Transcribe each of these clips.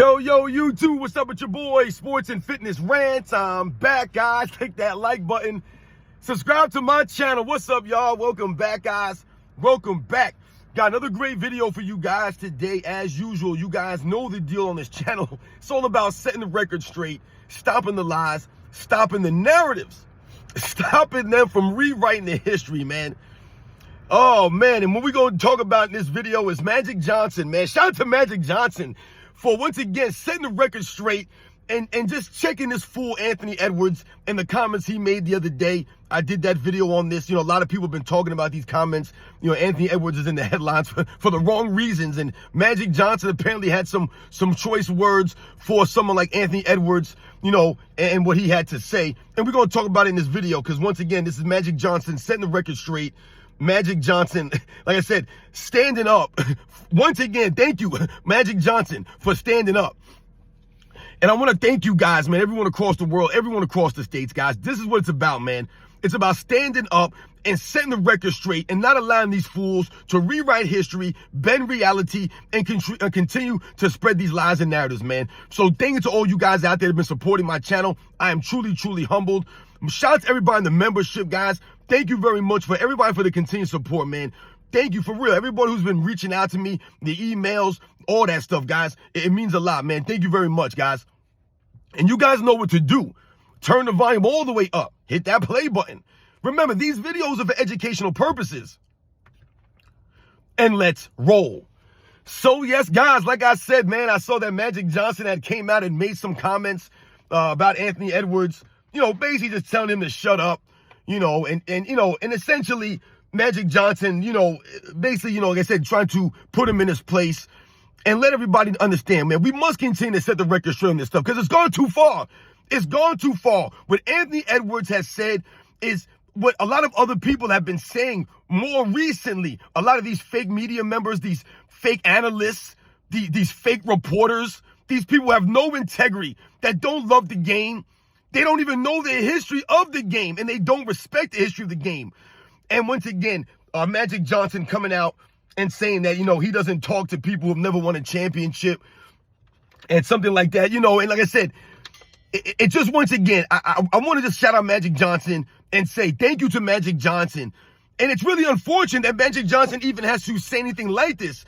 Yo, YouTube, what's up with your boy, Sports and Fitness Rants? I'm back, guys. Click that like button. Subscribe to my channel. What's up, y'all? Welcome back, guys. Welcome back. Got another great video for you guys today. As usual, you guys know the deal on this channel. It's all about setting the record straight, stopping the lies, stopping the narratives, stopping them from rewriting the history, man. Oh, man, and what we're going to talk about in this video is Magic Johnson, man. Shout out to Magic Johnson for once again setting the record straight and just checking this fool Anthony Edwards and the comments he made the other day. I did that video on this. You know, a lot of people have been talking about these comments. You know, Anthony Edwards is in the headlines for the wrong reasons. And Magic Johnson apparently had some choice words for someone like Anthony Edwards, you know, and what he had to say. And we're going to talk about it in this video because, once again, this is Magic Johnson setting the record straight. Magic Johnson, like I said, standing up. Once again, thank you, Magic Johnson, for standing up. And I want to thank you guys, man, everyone across the world, everyone across the states, guys. This is what it's about, man. It's about standing up and setting the record straight and not allowing these fools to rewrite history, bend reality, and continue to spread these lies and narratives, man. So thank you to all you guys out there that have been supporting my channel. I am truly, truly humbled. Shout out to everybody in the membership, guys. Thank you very much for everybody for the continued support, man. Thank you for real. Everybody who's been reaching out to me, the emails, all that stuff, guys. It means a lot, man. Thank you very much, guys. And you guys know what to do. Turn the volume all the way up. Hit that play button. Remember, these videos are for educational purposes. And let's roll. So, yes, guys, like I said, man, I saw that Magic Johnson had came out and made some comments about Anthony Edwards. You know, basically just telling him to shut up. You know, and essentially Magic Johnson, you know, basically, you know, like I said, trying to put him in his place and let everybody understand, man, we must continue to set the record straight on this stuff because it's gone too far. It's gone too far. What Anthony Edwards has said is what a lot of other people have been saying more recently. A lot of these fake media members, these fake analysts, these fake reporters, these people have no integrity, that don't love the game. They don't even know the history of the game, and they don't respect the history of the game. And once again, Magic Johnson coming out and saying that, you know, he doesn't talk to people who've never won a championship and something like that, you know. And like I said, it just, once again, I want to just shout out Magic Johnson and say thank you to Magic Johnson. And it's really unfortunate that Magic Johnson even has to say anything like this,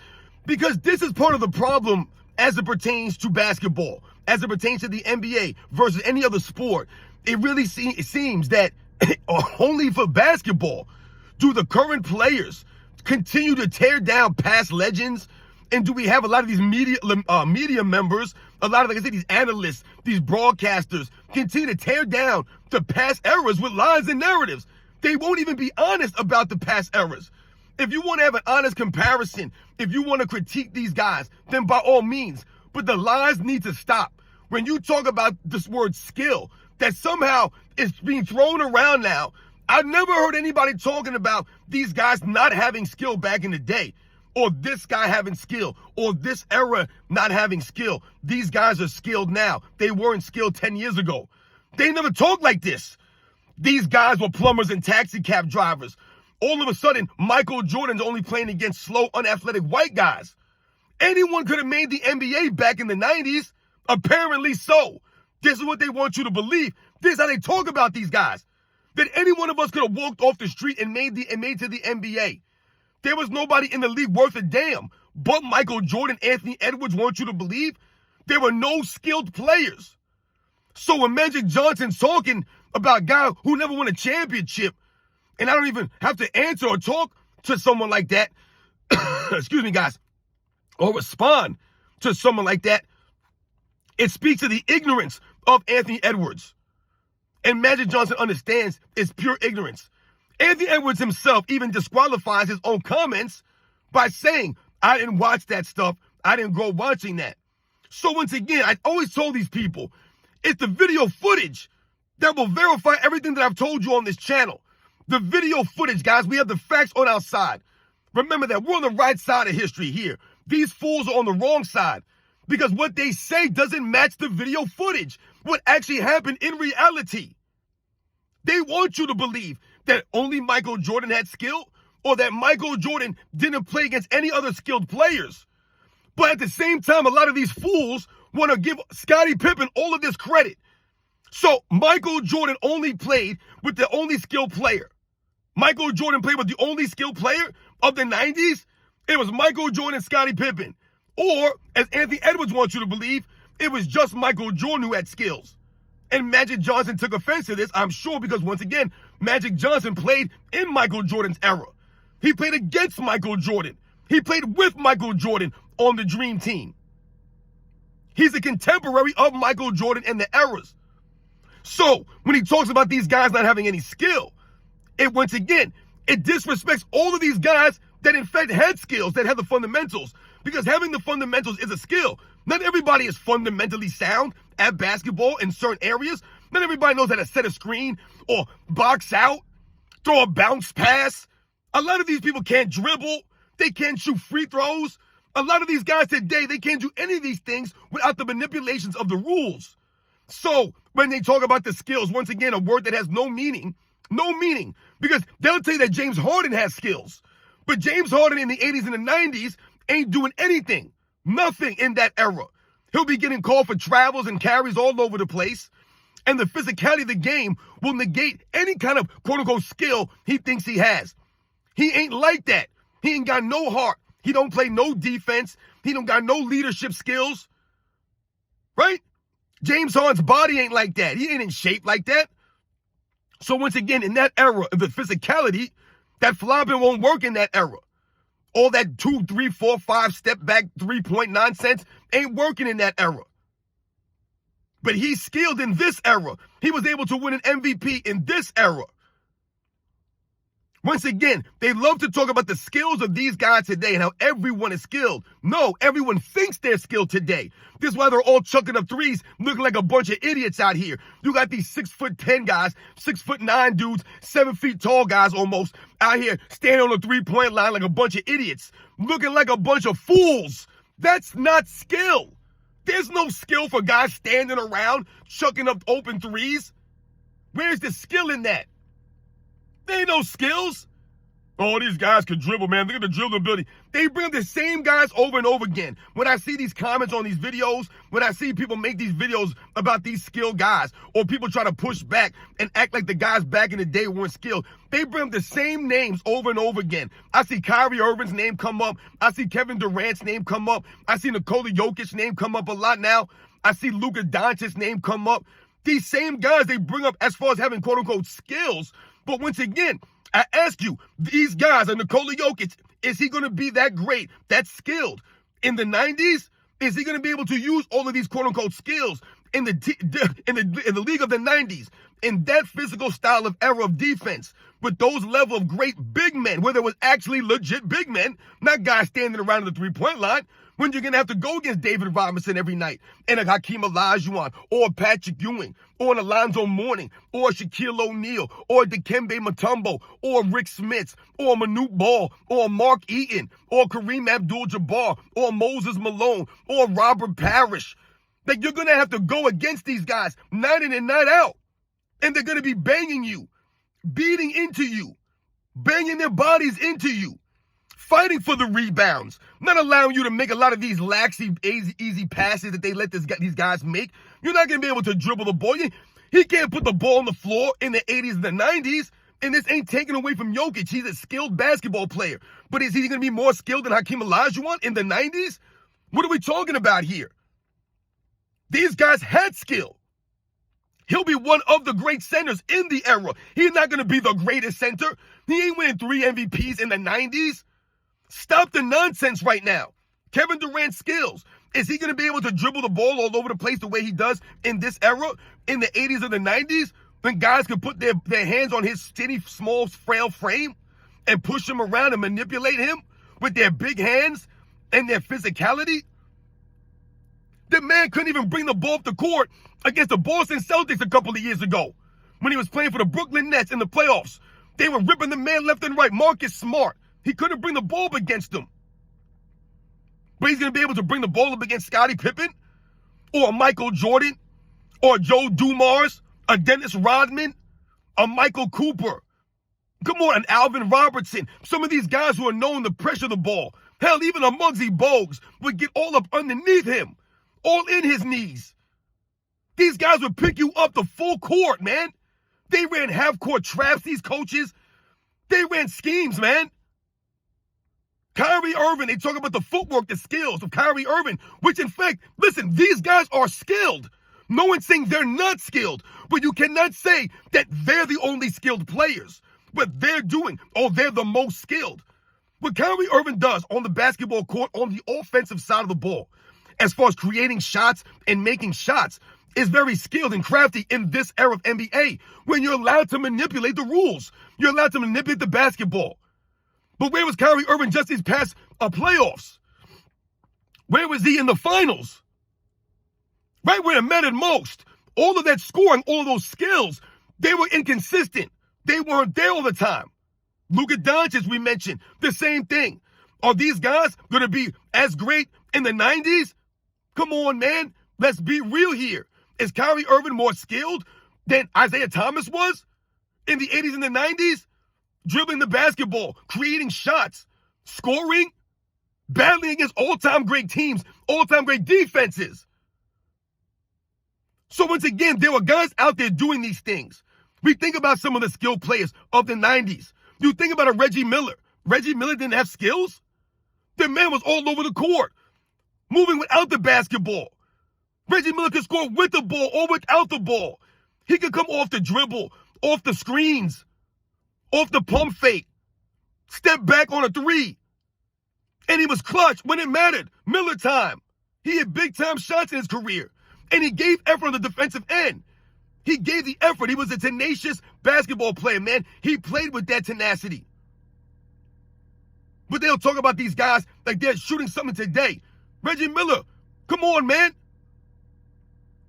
because this is part of the problem as it pertains to basketball, as it pertains to the NBA versus any other sport. It really seems that only for basketball do the current players continue to tear down past legends, and do we have a lot of these media members, a lot of, like I said, these analysts, these broadcasters, continue to tear down the past eras with lies and narratives. They won't even be honest about the past eras. If you want to have an honest comparison, if you want to critique these guys, then by all means. But the lies need to stop. When you talk about this word skill, that somehow is being thrown around now, I've never heard anybody talking about these guys not having skill back in the day, or this guy having skill, or this era not having skill. These guys are skilled now. They weren't skilled 10 years ago. They never talked like this. These guys were plumbers and taxi cab drivers. All of a sudden, Michael Jordan's only playing against slow, unathletic white guys. Anyone could have made the NBA back in the 90s. Apparently so. This is what they want you to believe. This is how they talk about these guys. That any one of us could have walked off the street and made to the NBA. There was nobody in the league worth a damn. But Michael Jordan, Anthony Edwards want you to believe there were no skilled players. So when Magic Johnson's talking about a guy who never won a championship, and I don't even have to answer or talk to someone like that, excuse me, guys, or respond to someone like that, it speaks to the ignorance of Anthony Edwards. And Magic Johnson understands it's pure ignorance. Anthony Edwards himself even disqualifies his own comments by saying, I didn't watch that stuff. I didn't grow watching that. So once again, I always told these people, it's the video footage that will verify everything that I've told you on this channel. The video footage, guys, we have the facts on our side. Remember that we're on the right side of history here. These fools are on the wrong side because what they say doesn't match the video footage, what actually happened in reality. They want you to believe that only Michael Jordan had skill, or that Michael Jordan didn't play against any other skilled players. But at the same time, a lot of these fools want to give Scottie Pippen all of this credit. So Michael Jordan only played with the only skilled player. Michael Jordan played with the only skilled player of the 90s. It was Michael Jordan and Scottie Pippen. Or, as Anthony Edwards wants you to believe, it was just Michael Jordan who had skills. And Magic Johnson took offense to this, I'm sure, because once again, Magic Johnson played in Michael Jordan's era. He played against Michael Jordan. He played with Michael Jordan on the Dream Team. He's a contemporary of Michael Jordan and the eras. So, when he talks about these guys not having any skill, it once again, it disrespects all of these guys that in fact had skills, that had the fundamentals. Because having the fundamentals is a skill. Not everybody is fundamentally sound at basketball in certain areas. Not everybody knows how to set a screen or box out, throw a bounce pass. A lot of these people can't dribble. They can't shoot free throws. A lot of these guys today, they can't do any of these things without the manipulations of the rules. So when they talk about the skills, once again, a word that has no meaning, because they'll tell you that James Harden has skills. But James Harden in the 80s and the 90s ain't doing anything. Nothing in that era. He'll be getting called for travels and carries all over the place. And the physicality of the game will negate any kind of quote-unquote skill he thinks he has. He ain't like that. He ain't got no heart. He don't play no defense. He don't got no leadership skills. Right? James Harden's body ain't like that. He ain't in shape like that. So once again, in that era, the physicality, that flopping won't work in that era. All that 2, 3, 4, 5 step back 3-point nonsense ain't working in that era. But he's skilled in this era. He was able to win an MVP in this era. Once again, they love to talk about the skills of these guys today and how everyone is skilled. No, everyone thinks they're skilled today. This is why they're all chucking up threes, looking like a bunch of idiots out here. You got these 6'10" guys, 6'9" dudes, 7 feet tall guys almost out here standing on the 3-point line like a bunch of idiots, looking like a bunch of fools. That's not skill. There's no skill for guys standing around chucking up open threes. Where's the skill in that? There ain't no skills. Oh, these guys can dribble, man. Look at the dribbling ability. They bring up the same guys over and over again. When I see these comments on these videos, when I see people make these videos about these skilled guys, or people try to push back and act like the guys back in the day weren't skilled, they bring up the same names over and over again. I see Kyrie Irving's name come up. I see Kevin Durant's name come up. I see Nikola Jokic's name come up a lot now. I see Luka Doncic's name come up. These same guys they bring up as far as having quote-unquote skills. But once again, I ask you, these guys, and Nikola Jokic, is he going to be that great, that skilled? In the 90s, is he going to be able to use all of these quote-unquote skills in the league of the 90s, in that physical style of era of defense, with those level of great big men, where there was actually legit big men, not guys standing around the 3-point line, when you're going to have to go against David Robinson every night, and a Hakeem Olajuwon, or Patrick Ewing, or an Alonzo Mourning, or Shaquille O'Neal, or Dikembe Mutombo, or Rick Smits, or Manute Ball, or Mark Eaton, or Kareem Abdul-Jabbar, or Moses Malone, or Robert Parrish. Like, you're going to have to go against these guys night in and night out. And they're going to be banging you, beating into you, banging their bodies into you, fighting for the rebounds, not allowing you to make a lot of these laxy, easy passes that they let these guys make. You're not going to be able to dribble the ball. He can't put the ball on the floor in the 80s and the 90s, and this ain't taken away from Jokic. He's a skilled basketball player. But is he going to be more skilled than Hakeem Olajuwon in the 90s? What are we talking about here? These guys had skill. He'll be one of the great centers in the era. He's not going to be the greatest center. He ain't winning 3 MVPs in the 90s. Stop the nonsense right now. Kevin Durant's skills. Is he going to be able to dribble the ball all over the place the way he does in this era, in the 80s or the 90s, when guys can put their hands on his skinny, small, frail frame and push him around and manipulate him with their big hands and their physicality? The man couldn't even bring the ball up the court against the Boston Celtics a couple of years ago when he was playing for the Brooklyn Nets in the playoffs. They were ripping the man left and right. Marcus Smart. He couldn't bring the ball up against them. But he's going to be able to bring the ball up against Scottie Pippen or Michael Jordan or Joe Dumars, a Dennis Rodman, a Michael Cooper. Come on, an Alvin Robertson. Some of these guys who are known to pressure the ball. Hell, even a Muggsy Bogues would get all up underneath him. all in his knees. These guys would pick you up the full court, man. They ran half-court traps, these coaches. They ran schemes, man. Kyrie Irving, they talk about the footwork, the skills of Kyrie Irving, which in fact, listen, these guys are skilled. No one's saying they're not skilled, but you cannot say that they're the only skilled players. What they're doing, they're the most skilled. What Kyrie Irving does on the basketball court, on the offensive side of the ball, as far as creating shots and making shots, is very skilled and crafty in this era of NBA, when you're allowed to manipulate the rules. You're allowed to manipulate the basketball. But where was Kyrie Irving just these past playoffs? Where was he in the finals? Right where it mattered most. All of that scoring, all of those skills, they were inconsistent. They weren't there all the time. Luka Doncic, we mentioned, the same thing. Are these guys going to be as great in the 90s? Come on, man. Let's be real here. Is Kyrie Irving more skilled than Isaiah Thomas was in the 80s and the 90s? Dribbling the basketball, creating shots, scoring, battling against all-time great teams, all-time great defenses. So once again, there were guys out there doing these things. We think about some of the skilled players of the 90s. You think about a Reggie Miller. Reggie Miller didn't have skills? The man was all over the court, moving without the basketball. Reggie Miller could score with the ball or without the ball. He could come off the dribble, off the screens, off the pump fake, step back on a three. And he was clutch when it mattered. Miller time. He had big-time shots in his career. And he gave effort on the defensive end. He gave the effort. He was a tenacious basketball player, man. He played with that tenacity. But they'll talk about these guys like they're shooting something today. Reggie Miller, come on, man.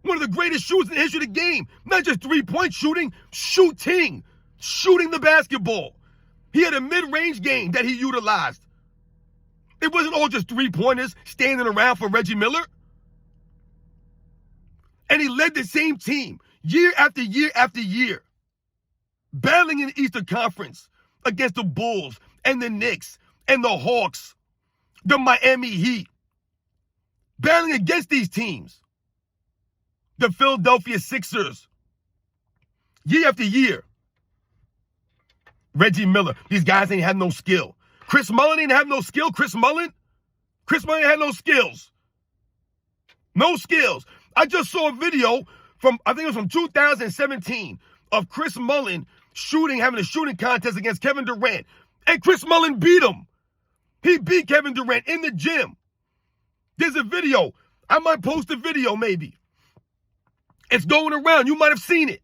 One of the greatest shooters in the history of the game. Not just three-point shooting, shooting the basketball. He had a mid-range game that he utilized. It wasn't all just three-pointers standing around for Reggie Miller. And he led the same team year after year after year, battling in the Eastern Conference against the Bulls and the Knicks and the Hawks, the Miami Heat, battling against these teams, the Philadelphia Sixers, year after year. Reggie Miller, these guys ain't had no skill. Chris Mullin ain't have no skill. Chris Mullin had no skills. No skills. I just saw a video from, I think it was from 2017, of Chris Mullin having a shooting contest against Kevin Durant. And Chris Mullin beat him. He beat Kevin Durant in the gym. There's a video. I might post a video maybe. It's going around. You might have seen it.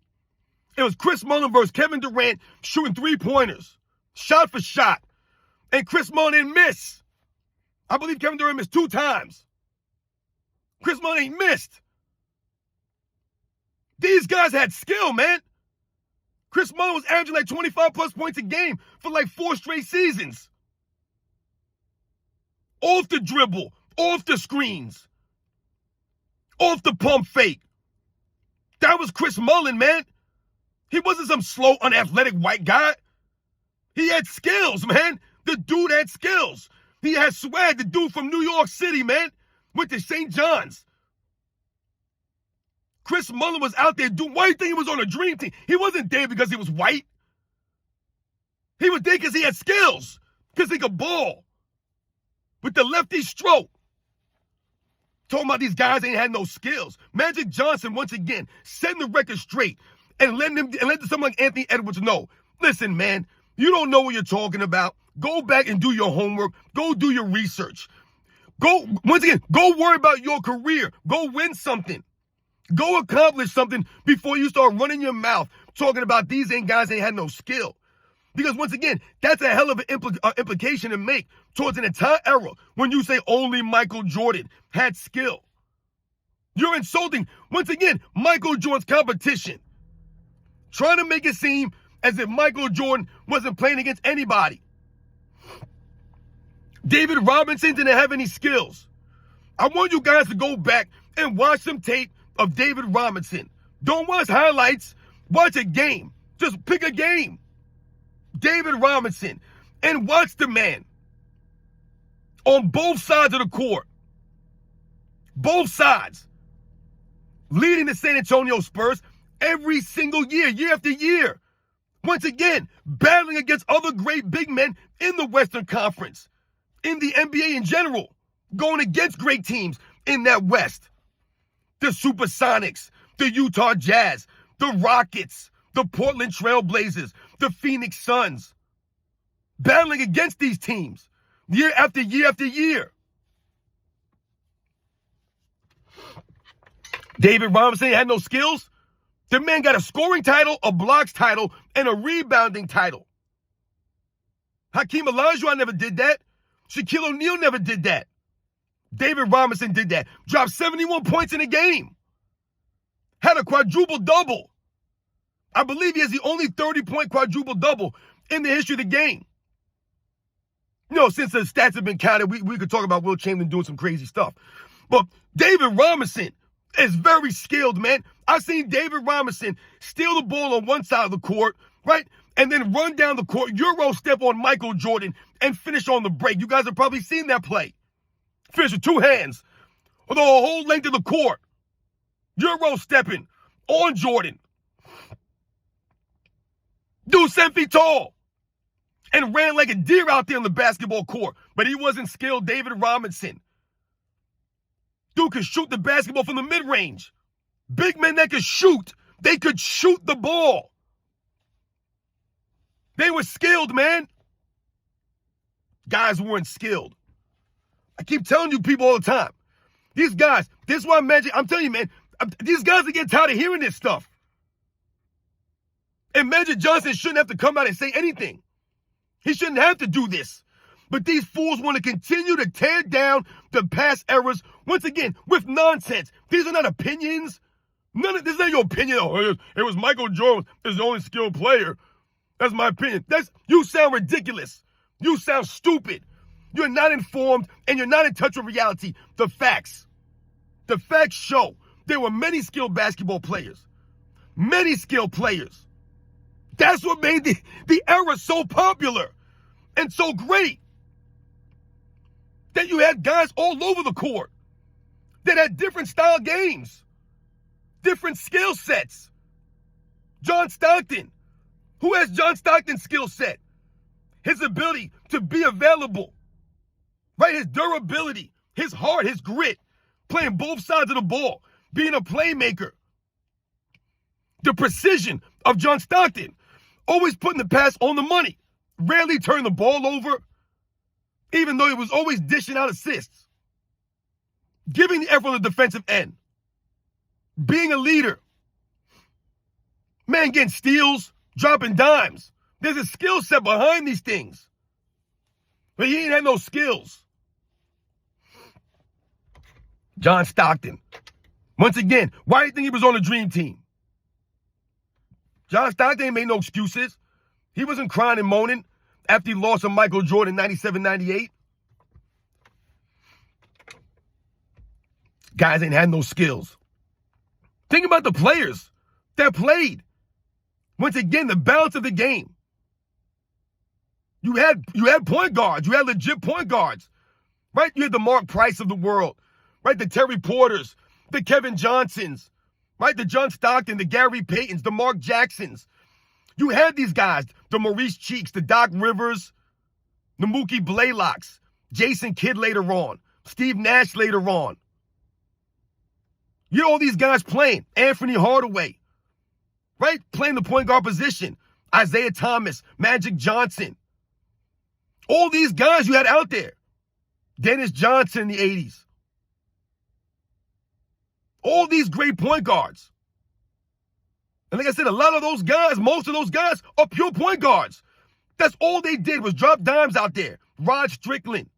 It was Chris Mullin versus Kevin Durant shooting three-pointers, shot for shot. And Chris Mullin didn't miss. I believe Kevin Durant missed 2 times. Chris Mullin ain't missed. These guys had skill, man. Chris Mullin was averaging like 25-plus points a game for like 4 straight seasons. Off the dribble, off the screens, off the pump fake. That was Chris Mullin, man. He wasn't some slow, unathletic white guy. He had skills, man. The dude had skills. He had swag. The dude from New York City, man. Went to St. John's. Chris Mullin was out there doing, why do you think he was on a dream team? He wasn't there because he was white. He was there because he had skills. Because he could ball. With the lefty stroke. Talking about these guys ain't had no skills. Magic Johnson, once again, setting the record straight. And letting someone like Anthony Edwards know, listen, man, you don't know what you're talking about. Go back and do your homework. Go do your research. Go worry about your career. Go win something. Go accomplish something before you start running your mouth talking about these guys ain't had no skill. Because once again, that's a hell of an implication to make towards an entire era when you say only Michael Jordan had skill. You're insulting, once again, Michael Jordan's competition. Trying to make it seem as if Michael Jordan wasn't playing against anybody. David Robinson didn't have any skills. I want you guys to go back and watch some tape of David Robinson. Don't watch highlights. Watch a game. Just pick a game. David Robinson. And watch the man. On both sides of the court. Both sides. Leading the San Antonio Spurs every single year, year after year. Once again, battling against other great big men in the Western Conference, in the NBA in general, going against great teams in that West. The Supersonics, the Utah Jazz, the Rockets, the Portland Trail Blazers, the Phoenix Suns. Battling against these teams year after year after year. David Robinson had no skills. The man got a scoring title, a blocks title, and a rebounding title. Hakeem Olajuwon never did that. Shaquille O'Neal never did that. David Robinson did that. Dropped 71 points in a game. Had a quadruple-double. I believe he has the only 30-point quadruple-double in the history of the game. You know, since the stats have been counted, we could talk about Will Chamberlain doing some crazy stuff. But David Robinson is very skilled, man. I've seen David Robinson steal the ball on one side of the court, right? And then run down the court, Euro step on Michael Jordan, and finish on the break. You guys have probably seen that play. Finish with two hands, or the whole length of the court. Euro stepping on Jordan. Dude 7 feet tall. And ran like a deer out there on the basketball court. But he wasn't skilled, David Robinson. Dude could shoot the basketball from the mid-range. Big men that could shoot. They could shoot the ball. They were skilled, man. Guys weren't skilled. I keep telling you people all the time. These guys, this is why I'm telling you, man, these guys are getting tired of hearing this stuff. And Magic Johnson shouldn't have to come out and say anything. He shouldn't have to do this. But these fools want to continue to tear down the past eras, once again, with nonsense. These are not opinions. This is not your opinion. Oh, it was Michael Jordan is the only skilled player. That's my opinion. You sound ridiculous. You sound stupid. You're not informed and you're not in touch with reality. The facts show there were many skilled basketball players. Many skilled players. That's what made the era so popular and so great. That you had guys all over the court that had different style games, different skill sets. John Stockton. Who has John Stockton's skill set? His ability to be available, right? His durability, his heart, his grit, playing both sides of the ball, being a playmaker. The precision of John Stockton, always putting the pass on the money, rarely turning the ball over, even though he was always dishing out assists, giving the effort on the defensive end, being a leader, man getting steals, dropping dimes. There's a skill set behind these things. But he ain't had no skills. John Stockton. Once again, why do you think he was on the dream team? John Stockton ain't made no excuses. He wasn't crying and moaning after he lost to Michael Jordan in 97-98. Guys ain't had no skills. Think about the players that played. Once again, the balance of the game. You had point guards. You had legit point guards. Right? You had the Mark Price of the world. Right? The Terry Porters. The Kevin Johnsons. Right? The John Stockton. The Gary Paytons. The Mark Jacksons. You had these guys. The Maurice Cheeks. The Doc Rivers. The Mookie Blaylocks. Jason Kidd later on. Steve Nash later on. You had all these guys playing. Anthony Hardaway. Right? Playing the point guard position. Isaiah Thomas. Magic Johnson. All these guys you had out there. Dennis Johnson in the 80s. All these great point guards. And like I said, a lot of those guys, most of those guys are pure point guards. That's all they did was drop dimes out there. Rod Strickland.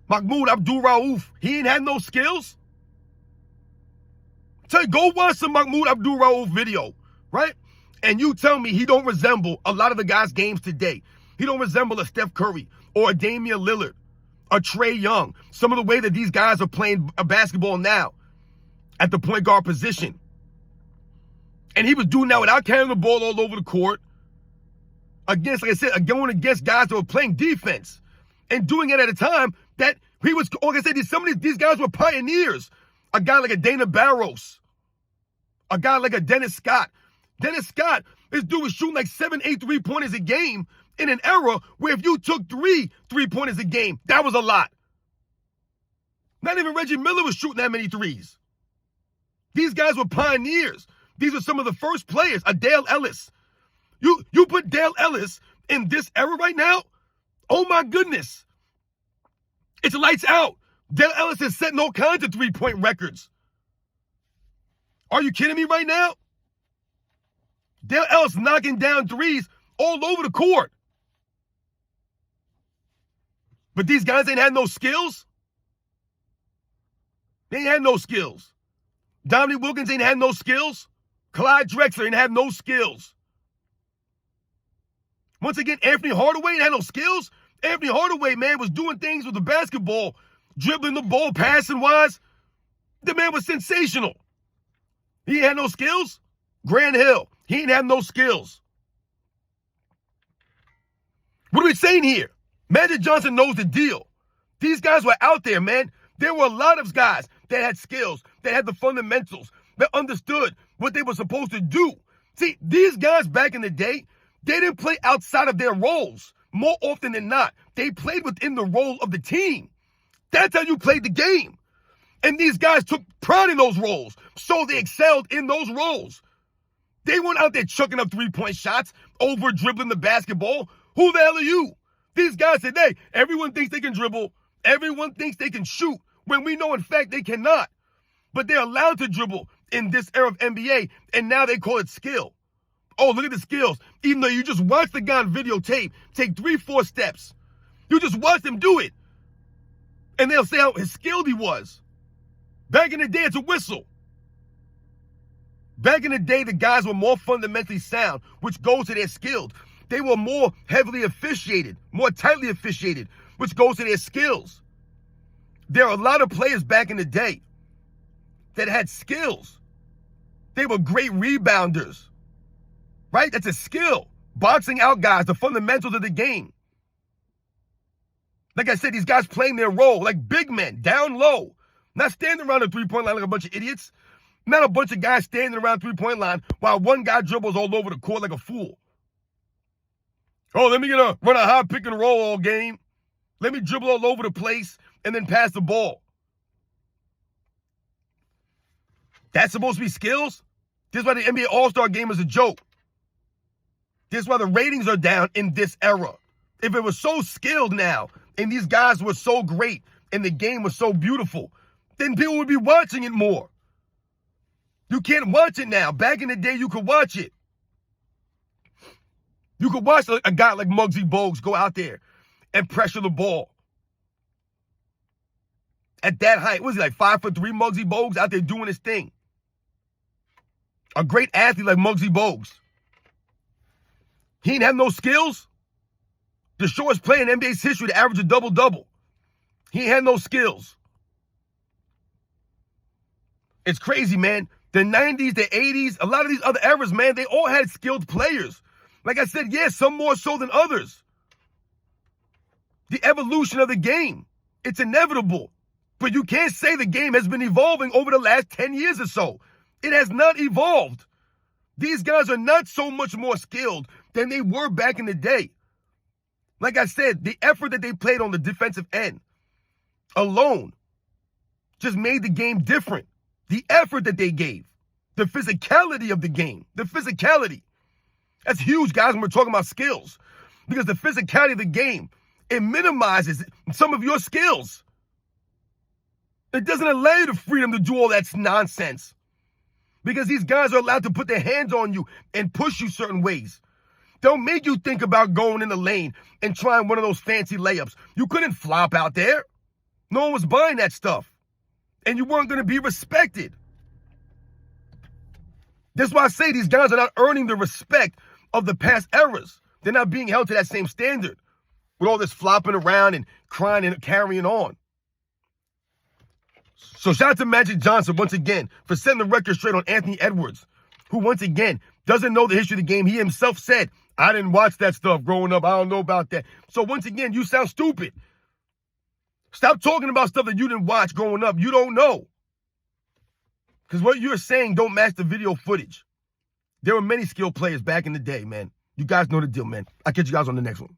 Mahmoud Abdul-Rauf. He ain't had no skills. Tell you, go watch some Mahmoud Abdul-Rauf video, right? And you tell me he don't resemble a lot of the guys' games today. He don't resemble a Steph Curry or a Damian Lillard, a Trae Young. Some of the way that these guys are playing basketball now at the point guard position. And he was doing that without carrying the ball all over the court. Against, like I said, going against guys that were playing defense. And doing it at a time that He was, like I said, some of these guys were pioneers. A guy like a Dana Barros. A guy like a Dennis Scott. Dennis Scott, this dude was shooting like 7, 8 3-pointers a game in an era where if you took 3 3-pointers a game, that was a lot. Not even Reggie Miller was shooting that many threes. These guys were pioneers. These are some of the first players. A Dale Ellis. You put Dale Ellis in this era right now? Oh my goodness. It's lights out. Dale Ellis is setting all kinds of 3-point records. Are you kidding me right now? Dale Ellis knocking down threes all over the court. But these guys ain't had no skills. They ain't had no skills. Dominique Wilkins ain't had no skills. Clyde Drexler ain't had no skills. Once again, Anthony Hardaway ain't had no skills. Anthony Hardaway, man, was doing things with the basketball, dribbling the ball, passing-wise. The man was sensational. He ain't had no skills. Grant Hill, he ain't have no skills. What are we saying here? Magic Johnson knows the deal. These guys were out there, man. There were a lot of guys that had skills, that had the fundamentals, that understood what they were supposed to do. See, these guys back in the day, they didn't play outside of their roles. More often than not, they played within the role of the team. That's how you played the game. And these guys took pride in those roles, so they excelled in those roles. They weren't out there chucking up 3-point shots, over dribbling the basketball. Who the hell are you? These guys said, hey, everyone thinks they can dribble. Everyone thinks they can shoot, when we know, in fact, they cannot. But they're allowed to dribble in this era of NBA, and now they call it skill. Oh, look at the skills. Even though you just watch the guy on videotape take 3-4 steps. You just watch him do it. And they'll say how skilled he was. Back in the day, it's a whistle. Back in the day, the guys were more fundamentally sound, which goes to their skills. They were more heavily officiated, more tightly officiated, which goes to their skills. There are a lot of players back in the day that had skills. They were great rebounders, right? That's a skill. Boxing out guys, the fundamentals of the game. Like I said, these guys playing their role like big men, down low. Not standing around the 3-point line like a bunch of idiots. Not a bunch of guys standing around the 3-point line while one guy dribbles all over the court like a fool. Oh, let me run a high pick and roll all game. Let me dribble all over the place and then pass the ball. That's supposed to be skills? This is why the NBA All-Star game is a joke. This is why the ratings are down in this era. If it was so skilled now, and these guys were so great, and the game was so beautiful, then people would be watching it more. You can't watch it now. Back in the day, you could watch it. You could watch a guy like Muggsy Bogues go out there and pressure the ball. At that height, was he like 5'3" Muggsy Bogues out there doing his thing? A great athlete like Muggsy Bogues. He didn't have no skills. The shortest player in NBA's history to average a double-double. He had no skills. It's crazy, man. The 90s, the 80s, a lot of these other eras, man, they all had skilled players. Like I said, yes, some more so than others. The evolution of the game, it's inevitable. But you can't say the game has been evolving over the last 10 years or so. It has not evolved. These guys are not so much more skilled than they were back in the day. Like I said, the effort that they played on the defensive end alone just made the game different. The effort that they gave, the physicality of the game, the physicality. That's huge, guys, when we're talking about skills. Because the physicality of the game, it minimizes some of your skills. It doesn't allow you the freedom to do all that nonsense. Because these guys are allowed to put their hands on you and push you certain ways. They'll make you think about going in the lane and trying one of those fancy layups. You couldn't flop out there. No one was buying that stuff. And you weren't going to be respected. That's why I say these guys are not earning the respect of the past eras. They're not being held to that same standard with all this flopping around and crying and carrying on. So shout out to Magic Johnson once again for setting the record straight on Anthony Edwards, who once again doesn't know the history of the game. He himself said, I didn't watch that stuff growing up. I don't know about that. So once again, you sound stupid. Stop talking about stuff that you didn't watch growing up. You don't know. Because what you're saying don't match the video footage. There were many skilled players back in the day, man. You guys know the deal, man. I'll catch you guys on the next one.